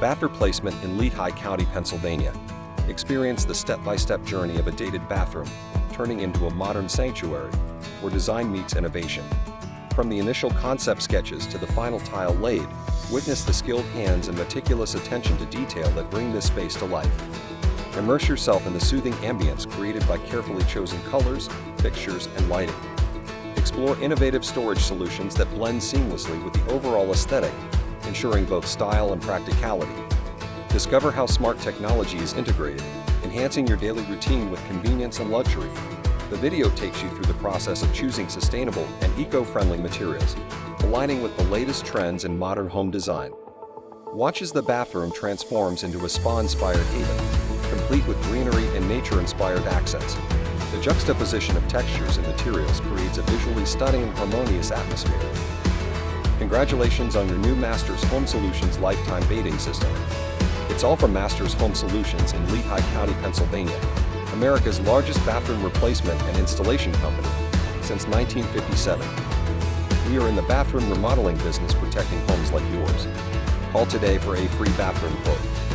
Bath replacement in Lehigh County, Pennsylvania. Experience the step-by-step journey of a dated bathroom, turning into a modern sanctuary, where design meets innovation. From the initial concept sketches to the final tile laid, witness the skilled hands and meticulous attention to detail that bring this space to life. Immerse yourself in the soothing ambience created by carefully chosen colors, fixtures, and lighting. Explore innovative storage solutions that blend seamlessly with the overall aesthetic, ensuring both style and practicality. Discover how smart technology is integrated, enhancing your daily routine with convenience and luxury. The video takes you through the process of choosing sustainable and eco-friendly materials, aligning with the latest trends in modern home design. Watch as the bathroom transforms into a spa-inspired haven, complete with greenery and nature-inspired accents. The juxtaposition of textures and materials creates a visually stunning and harmonious atmosphere. Congratulations on your new Masters Home Solutions Lifetime Bathing System. It's all from Masters Home Solutions in Lehigh County, Pennsylvania, America's largest bathroom replacement and installation company since 1957. We are in the bathroom remodeling business, protecting homes like yours. Call today for a free bathroom quote.